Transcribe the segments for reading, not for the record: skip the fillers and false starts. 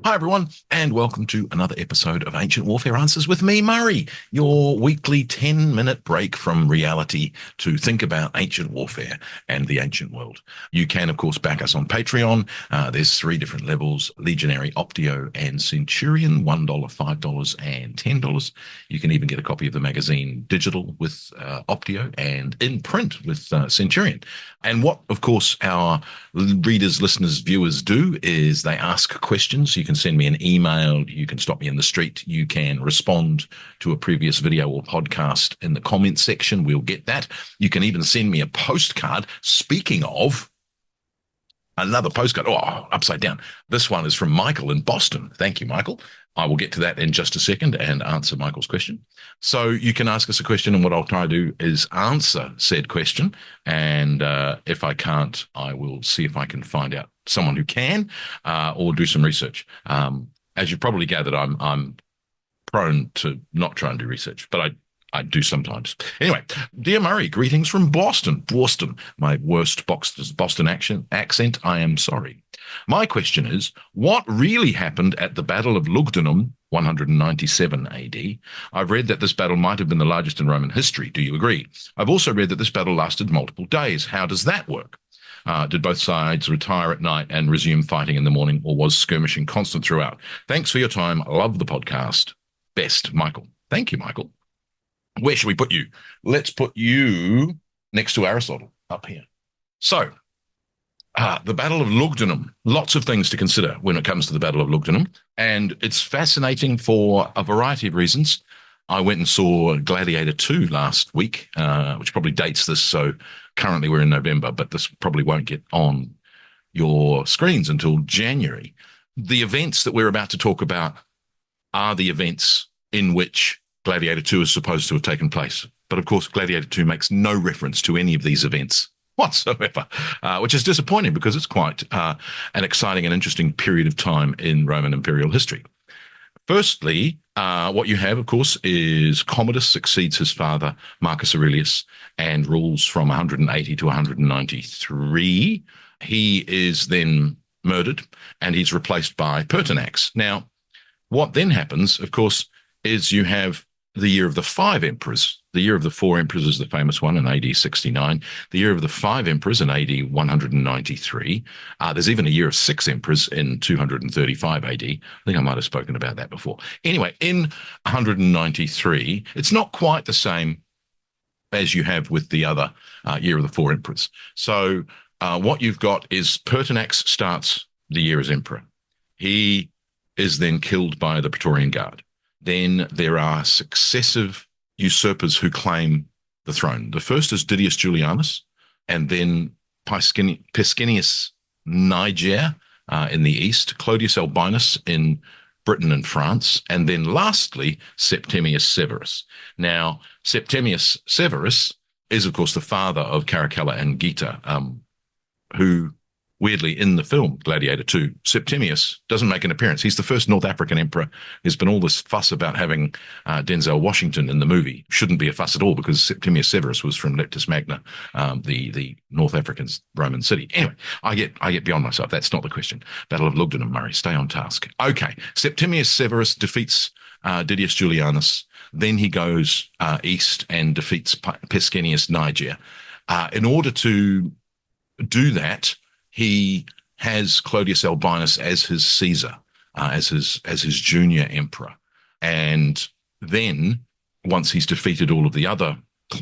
Hi, everyone, and welcome to another episode of Ancient Warfare Answers with me, Murray, your weekly 10-minute break from reality to think about ancient warfare and the ancient world. You can, of course, back us on Patreon. There's three different levels: Legionary, Optio, and Centurion, $1, $5, and $10. You can even get a copy of the magazine digital with Optio and in print with Centurion. And what, of course, our readers, listeners, viewers do is they ask questions. You can send me an email. You can stop me in the street. You can respond to a previous video or podcast in the comments section. We'll get that. You can even send me a postcard. Speaking of, another postcard. Oh, upside down. This one is from Michael in Boston. Thank you, Michael. I will get to that in just a second and answer Michael's question. So you can ask us a question, and what I'll try to do is answer said question. And if I can't, I will see if I can find out someone who can, or do some research. As you probably gathered, I'm prone to not try and do research, but I do sometimes. Anyway, dear Murray, greetings from Boston. Boston, my worst Boston accent. I am sorry. My question is, what really happened at the Battle of Lugdunum, 197 AD? I've read that this battle might have been the largest in Roman history. Do you agree? I've also read that this battle lasted multiple days. How does that work? Did both sides retire at night and resume fighting in the morning, or was skirmishing constant throughout? Thanks for your time. Love the podcast. Best, Michael. Thank you, Michael. Where should we put you? Let's put you next to Aristotle, up here. So, the Battle of Lugdunum. Lots of things to consider when it comes to the Battle of Lugdunum, and it's fascinating for a variety of reasons. I went and saw Gladiator 2 last week, which probably dates this, so currently we're in November, but this probably won't get on your screens until January. The events that we're about to talk about are the events in which Gladiator 2 is supposed to have taken place. But of course, Gladiator 2 makes no reference to any of these events whatsoever, which is disappointing because it's quite an exciting and interesting period of time in Roman imperial history. Firstly, what you have, of course, is Commodus succeeds his father, Marcus Aurelius, and rules from 180 to 193. He is then murdered, and he's replaced by Pertinax. Now, what then happens, of course, is you have the year of the five emperors. The year of the four emperors is the famous one in AD 69. The year of the five emperors in AD 193. There's even a year of six emperors in 235 AD. I think I might have spoken about that before. Anyway, in 193, it's not quite the same as you have with the other year of the four emperors. So what you've got is Pertinax starts the year as emperor. He is then killed by the Praetorian Guard. Then there are successive usurpers who claim the throne. The first is Didius Julianus, and then Pescennius Niger in the east, Clodius Albinus in Britain and France, and then lastly, Septimius Severus. Now, Septimius Severus is, of course, the father of Caracalla and Geta, who, weirdly, in the film Gladiator 2, Septimius doesn't make an appearance. He's the first North African emperor. There's been all this fuss about having Denzel Washington in the movie. Shouldn't be a fuss at all, because Septimius Severus was from Leptis Magna, the North African Roman city. Anyway, I get beyond myself. That's not the question. Battle of Lugdunum, Murray. Stay on task. Okay, Septimius Severus defeats Didius Julianus. Then he goes east and defeats Pescennius Niger. In order to do that, he has Clodius Albinus as his Caesar, as his junior emperor. And then, once he's defeated all of the other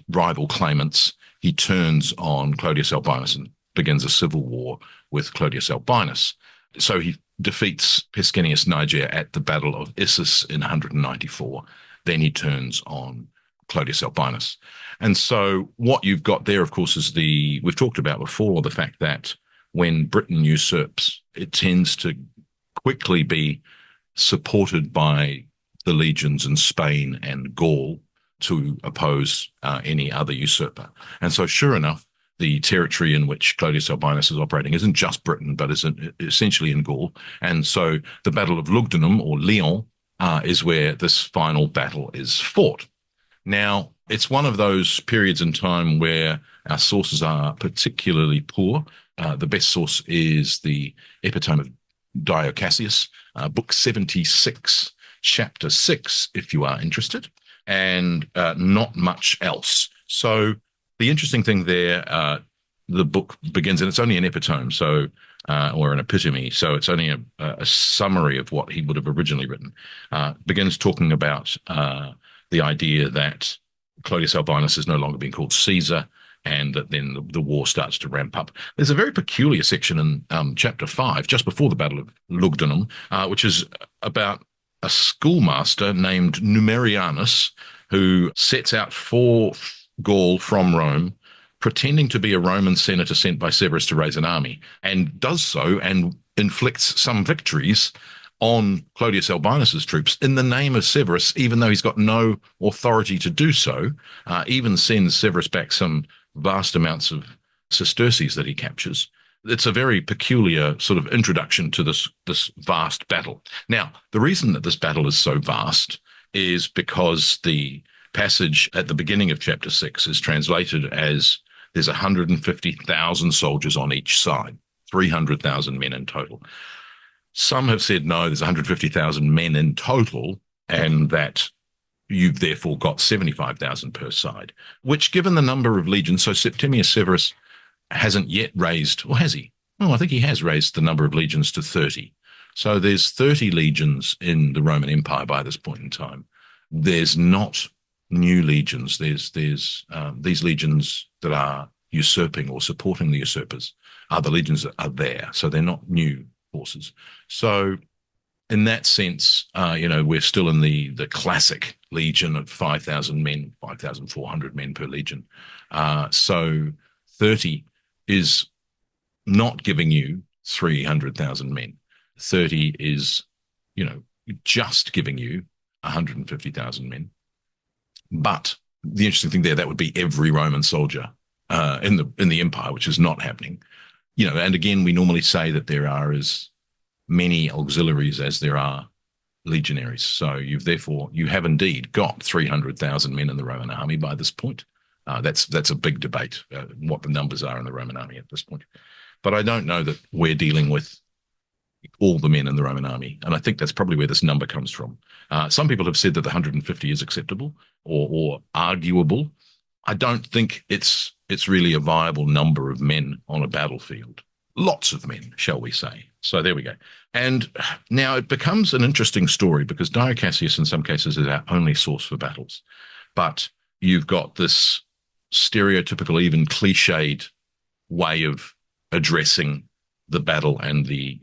rival claimants, he turns on Clodius Albinus and begins a civil war with Clodius Albinus. So he defeats Pescennius Niger at the Battle of Issus in 194. Then he turns on Clodius Albinus. And so what you've got there, of course, is we've talked about before, the fact that when Britain usurps, it tends to quickly be supported by the legions in Spain and Gaul to oppose any other usurper. And so, sure enough, the territory in which Clodius Albinus is operating isn't just Britain, but is essentially in Gaul. And so the Battle of Lugdunum, or Lyon, is where this final battle is fought. Now, it's one of those periods in time where our sources are particularly poor. The best source is the epitome of Dio Cassius, book 76, chapter 6, if you are interested, and not much else. So the interesting thing there, the book begins, and it's only an epitome, so or an epitome, so it's only a summary of what he would have originally written. Begins talking about the idea that Clodius Albinus is no longer being called Caesar, and that then the war starts to ramp up. There's a very peculiar section in chapter 5, just before the Battle of Lugdunum, which is about a schoolmaster named Numerianus, who sets out for Gaul from Rome, pretending to be a Roman senator sent by Severus to raise an army, and does so and inflicts some victories on Clodius Albinus's troops in the name of Severus, even though he's got no authority to do so, even sends Severus back some vast amounts of sesterces that he captures. It's a very peculiar sort of introduction to this vast battle. Now, the reason that this battle is so vast is because the passage at the beginning of chapter 6 is translated as there's 150,000 soldiers on each side, 300,000 men in total. Some have said, no, there's 150,000 men in total, and that you've therefore got 75,000 per side, which, given the number of legions, so Septimius Severus hasn't yet raised, or has he? Oh, I think he has raised the number of legions to 30. So there's 30 legions in the Roman Empire by this point in time. There's not new legions. There's these legions that are usurping or supporting the usurpers are the legions that are there. So they're not new forces. So in that sense, we're still in the classic legion of 5,000 men, 5,400 men per legion. So 30 is not giving you 300,000 men. 30 is, just giving you 150,000 men. But the interesting thing there, that would be every Roman soldier in the empire, which is not happening. And again, we normally say that there are as many auxiliaries as there are legionaries. So you have indeed got 300,000 men in the Roman army by this point. That's a big debate, what the numbers are in the Roman army at this point. But I don't know that we're dealing with all the men in the Roman army. And I think that's probably where this number comes from. Some people have said that the 150 is acceptable or arguable. I don't think it's really a viable number of men on a battlefield. Lots of men, shall we say. So there we go. And now it becomes an interesting story because Dio Cassius in some cases is our only source for battles. But you've got this stereotypical, even cliched way of addressing the battle and the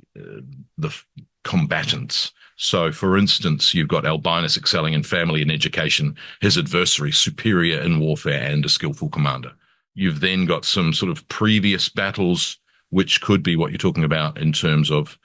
combatants. So, for instance, you've got Albinus excelling in family and education, his adversary superior in warfare and a skillful commander. You've then got some sort of previous battles, which could be what you're talking about in terms of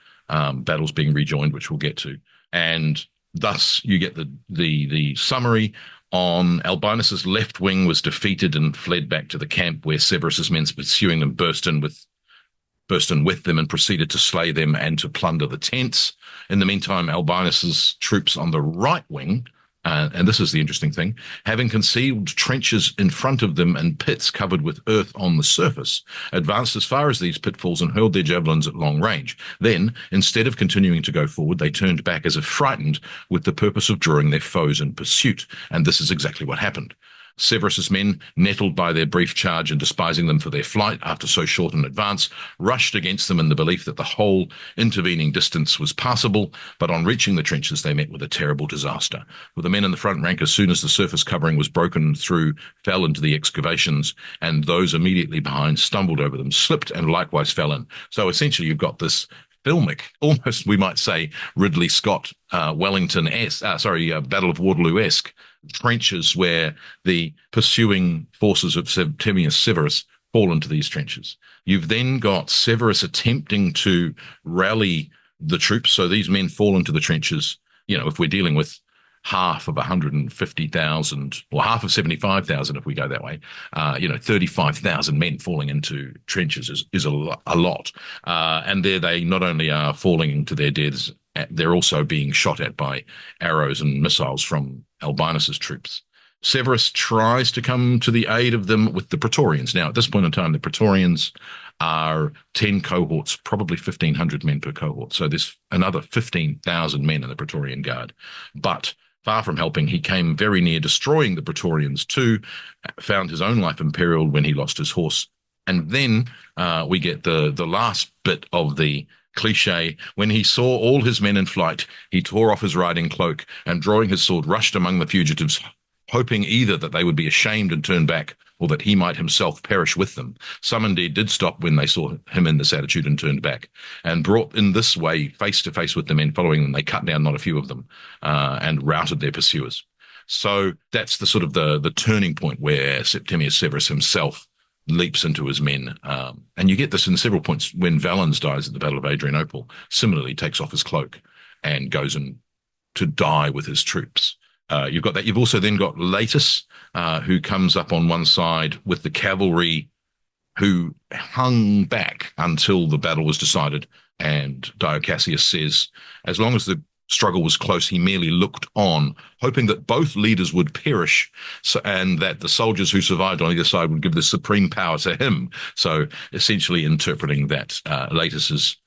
battles being rejoined, which we'll get to. And thus you get the summary on Albinus's left wing was defeated and fled back to the camp where Severus's men pursuing them burst in with them and proceeded to slay them and to plunder the tents. In the meantime, Albinus's troops on the right wing, and this is the interesting thing, having concealed trenches in front of them and pits covered with earth on the surface, advanced as far as these pitfalls and hurled their javelins at long range. Then, instead of continuing to go forward, they turned back as if frightened with the purpose of drawing their foes in pursuit. And this is exactly what happened. Severus's men, nettled by their brief charge and despising them for their flight after so short an advance, rushed against them in the belief that the whole intervening distance was passable, but on reaching the trenches they met with a terrible disaster. For the men in the front rank, as soon as the surface covering was broken through, fell into the excavations, and those immediately behind stumbled over them, slipped, and likewise fell in. So essentially you've got this filmic, almost we might say Ridley Scott, Battle of Waterloo-esque trenches where the pursuing forces of Septimius Severus fall into these trenches. You've then got Severus attempting to rally the troops. So these men fall into the trenches. If we're dealing with half of 150,000 or half of 75,000, if we go that way, 35,000 men falling into trenches is a lot. And there they not only are falling into their deaths, they're also being shot at by arrows and missiles from Albinus's troops. Severus tries to come to the aid of them with the Praetorians. Now, at this point in time, the Praetorians are 10 cohorts, probably 1,500 men per cohort. So there's another 15,000 men in the Praetorian Guard. But far from helping, he came very near destroying the Praetorians too, found his own life imperiled when he lost his horse. And then we get the last bit of the cliche. When he saw all his men in flight, he tore off his riding cloak and drawing his sword, rushed among the fugitives, hoping either that they would be ashamed and turn back, or that he might himself perish with them. Some indeed did stop when they saw him in this attitude and turned back, and brought in this way face to face with the men following them. They cut down not a few of them and routed their pursuers. So that's the sort of the turning point where Septimius Severus himself leaps into his men. And you get this in several points when Valens dies at the Battle of Adrianople, similarly takes off his cloak and goes in to die with his troops. You've got that. You've also then got Latus, who comes up on one side with the cavalry, who hung back until the battle was decided. And Dio Cassius says, as long as the struggle was close, he merely looked on, hoping that both leaders would perish, and that the soldiers who survived on either side would give the supreme power to him. So essentially interpreting that Latus's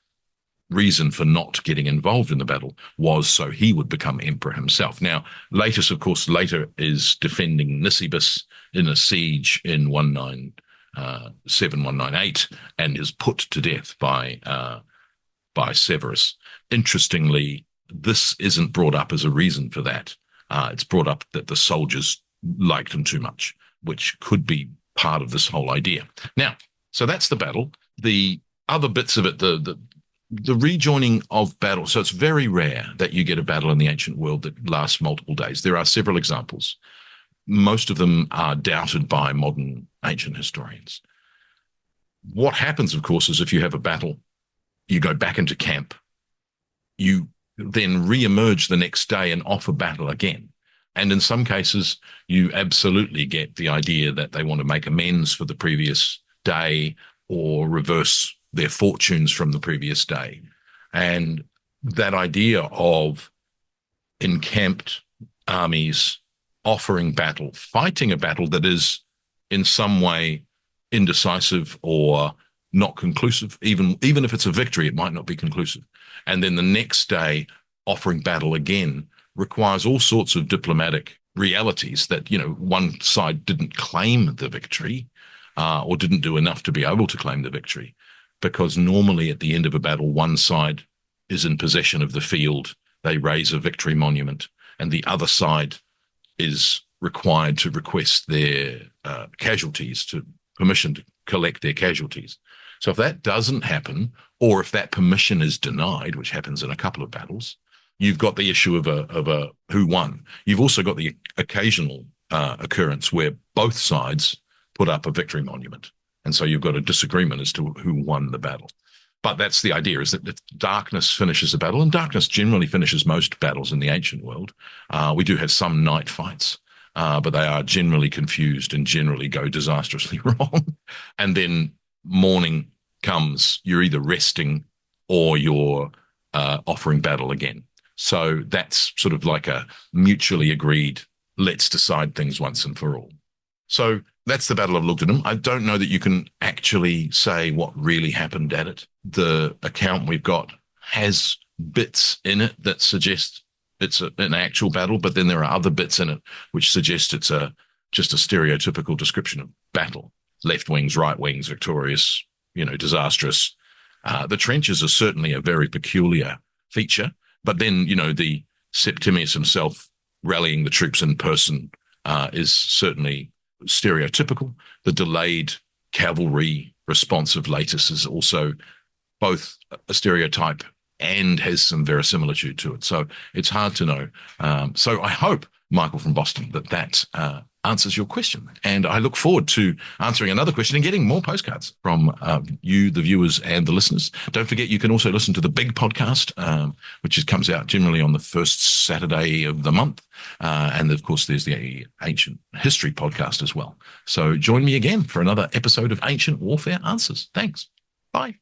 reason for not getting involved in the battle was so he would become emperor himself. Now, Latus, of course, later is defending Nisibis in a siege in 197, 198, and is put to death by Severus. Interestingly, this isn't brought up as a reason for that. It's brought up that the soldiers liked him too much, which could be part of this whole idea. Now, so that's the battle. The other bits of it, the rejoining of battle. So it's very rare that you get a battle in the ancient world that lasts multiple days. There are several examples. Most of them are doubted by modern ancient historians. What happens, of course, is if you have a battle, you go back into camp, you then re-emerge the next day and offer battle again. And in some cases, you absolutely get the idea that they want to make amends for the previous day or reverse their fortunes from the previous day. And that idea of encamped armies offering battle, fighting a battle that is in some way indecisive or not conclusive, even if it's a victory, it might not be conclusive. And then the next day offering battle again requires all sorts of diplomatic realities that, one side didn't claim the victory or didn't do enough to be able to claim the victory. Because normally at the end of a battle, one side is in possession of the field, they raise a victory monument, and the other side is required to request their casualties, to permission to collect their casualties. So if that doesn't happen, or if that permission is denied, which happens in a couple of battles, you've got the issue of a who won. You've also got the occasional occurrence where both sides put up a victory monument. And so you've got a disagreement as to who won the battle. But that's the idea, is that darkness finishes a battle, and darkness generally finishes most battles in the ancient world. We do have some night fights, but they are generally confused and generally go disastrously wrong. And then morning comes, you're either resting or you're offering battle again. So that's sort of like a mutually agreed, let's decide things once and for all. So that's the Battle of Lugdunum. I don't know that you can actually say what really happened at it. The account we've got has bits in it that suggest it's an actual battle, but then there are other bits in it which suggest it's just a stereotypical description of battle. Left wings, right wings, victorious, disastrous. The trenches are certainly a very peculiar feature, but then, the Septimius himself rallying the troops in person is certainly stereotypical. The delayed cavalry response of Latus is also both a stereotype and has some verisimilitude to it. So it's hard to know. So I hope, Michael from Boston, that answers your question. And I look forward to answering another question and getting more postcards from you, the viewers, and the listeners. Don't forget, you can also listen to the Big Podcast, which comes out generally on the first Saturday of the month. And of course, there's the Ancient History Podcast as well. So join me again for another episode of Ancient Warfare Answers. Thanks. Bye.